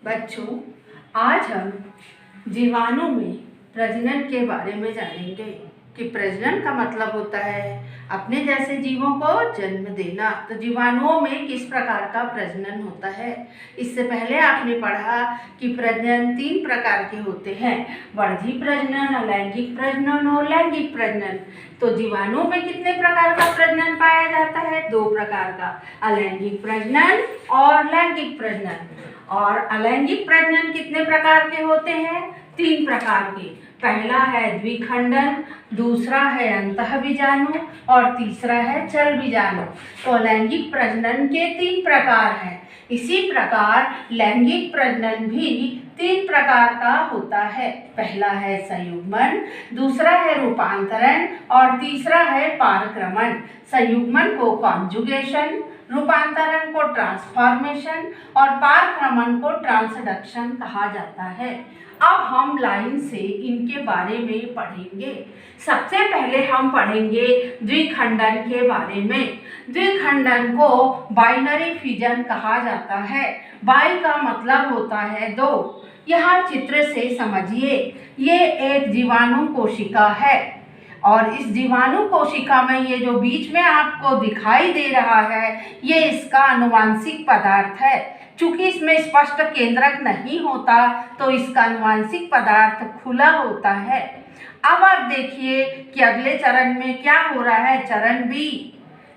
बच्चों, आज हम जीवाणु में प्रजनन के बारे में जानेंगे कि प्रजनन का मतलब होता है अपने जैसे जीवों को जन्म देना। तो जीवाणुओं में किस प्रकार का प्रजनन होता है। इससे पहले आपने पढ़ा कि प्रजनन 3 प्रकार के होते हैं, वर्धी प्रजनन, अलैंगिक प्रजनन और लैंगिक प्रजनन। तो जीवाणुओं में कितने प्रकार का प्रजनन पाया जाता है? 2 प्रकार का, अलैंगिक प्रजनन और लैंगिक प्रजनन। और अलैंगिक प्रजनन कितने प्रकार के होते हैं? 3 प्रकार के। पहला है द्विखंडन, दूसरा है अंतःबीजाणु और तीसरा है चल बीजाणु। तो अलैंगिक प्रजनन के 3 प्रकार हैं। इसी प्रकार लैंगिक प्रजनन भी 3 प्रकार का होता है। पहला है संयुग्मन, दूसरा है रूपांतरण और तीसरा है पारक्रमण। संयुग्मन को कॉन्जुगेशन, रूपांतरण को ट्रांसफॉर्मेशन और पारक्रमण को ट्रांसडक्शन कहा जाता है। अब हम लाइन से इनके बारे में पढ़ेंगे। सबसे पहले हम पढ़ेंगे द्विखंडन के बारे में। द्विखंडन को बाइनरी फिजन कहा जाता है। बाई का मतलब होता है 2। यहाँ चित्र से समझिए, ये एक जीवाणु कोशिका है और इस जीवाणु कोशिका में ये जो बीच में आपको दिखाई दे रहा है, ये इसका आनुवांशिक पदार्थ है। चूंकि इसमें स्पष्ट केंद्रक नहीं होता तो इसका आनुवांशिक पदार्थ खुला होता है। अब आप देखिए कि अगले चरण में क्या हो रहा है। चरण बी,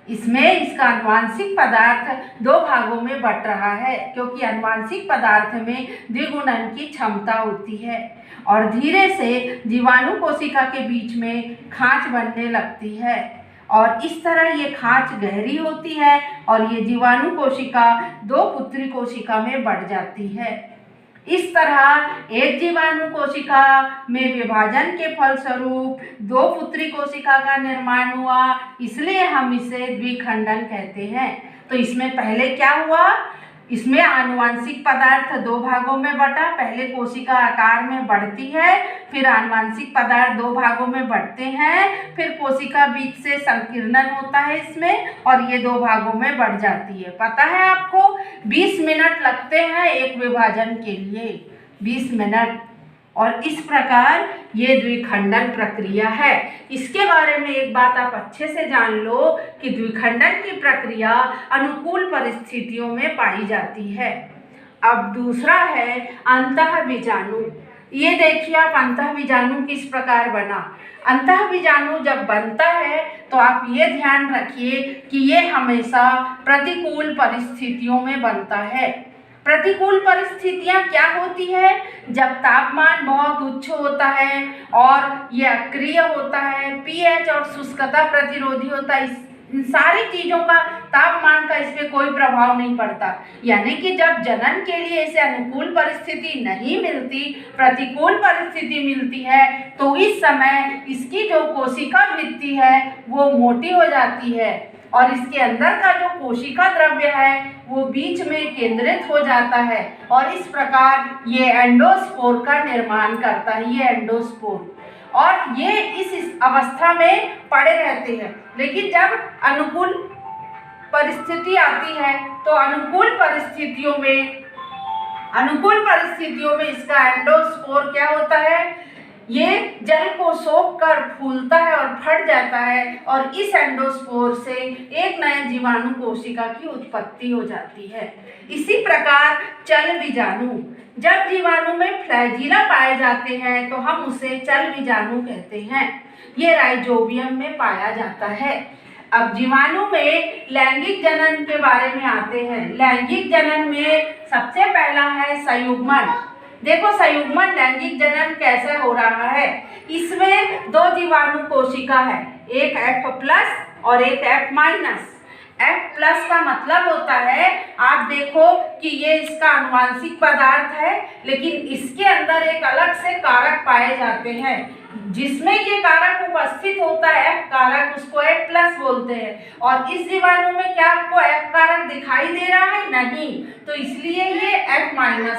इसमें इसका आनुवांशिक पदार्थ 2 भागों में बंट रहा है, क्योंकि आनुवांशिक पदार्थ में द्विगुणन की क्षमता होती है और धीरे से जीवाणु कोशिका के बीच में खांच बनने लगती है और इस तरह ये खांच गहरी होती है और ये जीवाणु कोशिका 2 पुत्री कोशिका में बढ़ जाती है। इस तरह एक जीवाणु कोशिका में विभाजन के फलस्वरूप 2 पुत्री कोशिका का निर्माण हुआ, इसलिए हम इसे द्विखंडन कहते हैं। तो इसमें पहले क्या हुआ, इसमें आनुवांशिक पदार्थ 2 भागों में बटा। पहले कोशिका आकार में बढ़ती है, फिर आनुवांशिक पदार्थ 2 भागों में बढ़ते हैं, फिर कोशिका बीच से संकीर्णन होता है इसमें और ये 2 भागों में बढ़ जाती है। पता है आपको 20 मिनट लगते हैं एक विभाजन के लिए, 20 मिनट। और इस प्रकार ये द्विखंडन प्रक्रिया है। इसके बारे में एक बात आप अच्छे से जान लो कि द्विखंडन की प्रक्रिया अनुकूल परिस्थितियों में पाई जाती है। अब दूसरा है अंतःबीजाणु। ये देखिए आप, अंतःबीजाणु किस प्रकार बना। अंतःबीजाणु जब बनता है तो आप ये ध्यान रखिए कि ये हमेशा प्रतिकूल परिस्थितियों में बनता है। प्रतिकूल परिस्थितियां क्या होती है? जब तापमान बहुत उच्च होता है और ये अक्रिय होता है, पीएच और शुष्कता प्रतिरोधी होता है। इन सारी चीज़ों का, तापमान का इस पे कोई प्रभाव नहीं पड़ता। यानी कि जब जनन के लिए इसे अनुकूल परिस्थिति नहीं मिलती, प्रतिकूल परिस्थिति मिलती है, तो इस समय इसकी जो कोशिका भित्ति है वो मोटी हो जाती है और इसके अंदर का जो कोशिका द्रव्य है वो बीच में केंद्रित हो जाता है और इस प्रकार ये एंडोस्पोर का निर्माण करता है। ये एंडोस्पोर, और ये इस अवस्था में पड़े रहते हैं। लेकिन जब अनुकूल परिस्थिति आती है तो अनुकूल परिस्थितियों में इसका एंडोस्पोर क्या होता है, ये जल को सोख कर फूलता है और फट जाता है और इस एंडोस्पोर से एक नए जीवाणु कोशिका की उत्पत्ति हो जाती है। इसी प्रकार चल बीजाणु, जब जीवाणु में फ्लैजिला पाए जाते हैं तो हम उसे चल बीजाणु कहते हैं। ये राइजोबियम में पाया जाता है। अब जीवाणु में लैंगिक जनन के बारे में आते हैं। लैंगिक जनन में सबसे पहला है संयुग्मन। देखो संयुग्मन लैंगिक जनन कैसे हो रहा है। इसमें 2 जीवाणु कोशिका है, एक F+ और एक F-। F+ का मतलब होता है, आप देखो कि ये इसका आनुवांशिक पदार्थ है, लेकिन इसके अंदर एक अलग से कारक पाए जाते हैं। जिसमें ये कारक उपस्थित होता है F कारक, उसको F+ बोलते हैं। और इस जीवाणु में क्या आपको F कारक दिखाई दे रहा है? नहीं, तो इसलिए ये F-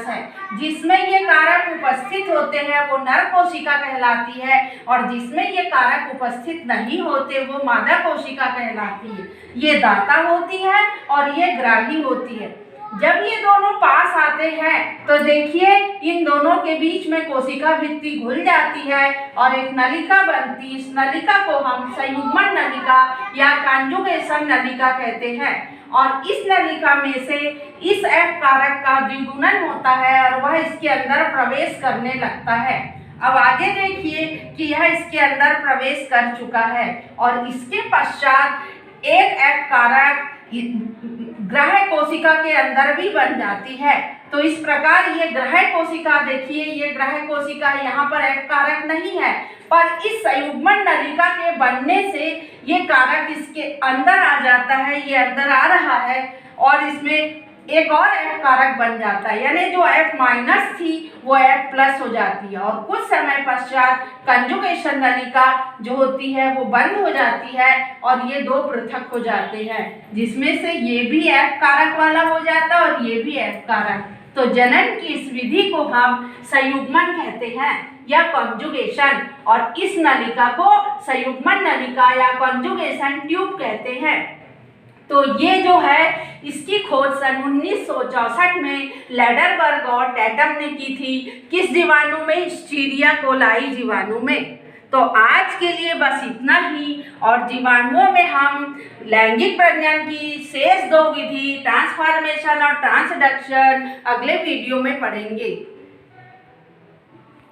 है। जिसमें ये कारक उपस्थित होते हैं वो नर कोशिका कहलाती है और जिसमें ये कारक उपस्थित नहीं होते वो मादा कोशिका कहलाती है। ये दाता होती है और ये ग्राही होती है। जब ये दोनों पास आते हैं तो देखिए इन दोनों के बीच में कोशिका भित्ति घुल जाती है और एक नलिका बनती। इस नलिका को हम संयुग्मन नलिका या कॉन्जुगेशन नलिका कहते हैं और इस नलिका में से इस F कारक का द्विगुणन होता है और वह इसके अंदर प्रवेश करने लगता है। अब आगे देखिए कि यह इसके अंदर प्रवेश कर चुका है और इसके पश्चात एक F कारक ग्राह्य कोशिका के अंदर भी बन जाती है। तो इस प्रकार ये ग्राह्य कोशिका, देखिए ये ग्राह्य कोशिका, यहाँ पर F कारक नहीं है, पर इस संयुग्मन नलिका के बनने से ये कारक इसके अंदर आ जाता है, ये अंदर आ रहा है और इसमें एक और F कारक बन जाता है, यानी जो F माइनस थी वो F प्लस हो जाती है और कुछ समय पश्चात कंजुगेशन नलिका जो होती है वो बंद हो जाती है और ये दो पृथक हो जाते हैं, जिसमें से ये भी F कारक वाला हो जाता है और ये भी F कारक। तो जनन की इस विधि को हम संयुग्मन कहते हैं या कॉन्जुगेशन और इस नलिका को संयुग्मन नलिका या कॉन्जुगेशन ट्यूब कहते हैं। तो ये जो है इसकी खोज सन 1964 में लैडरबर्ग और टैटम ने की थी। किस जीवाणु में? एस्चेरिचिया कोलाई जीवाणु में। तो आज के लिए बस इतना ही और जीवाणुओं में हम लैंगिक प्रजनन की शेष दो विधि ट्रांसफॉर्मेशन और ट्रांसडक्शन अगले वीडियो में पढ़ेंगे।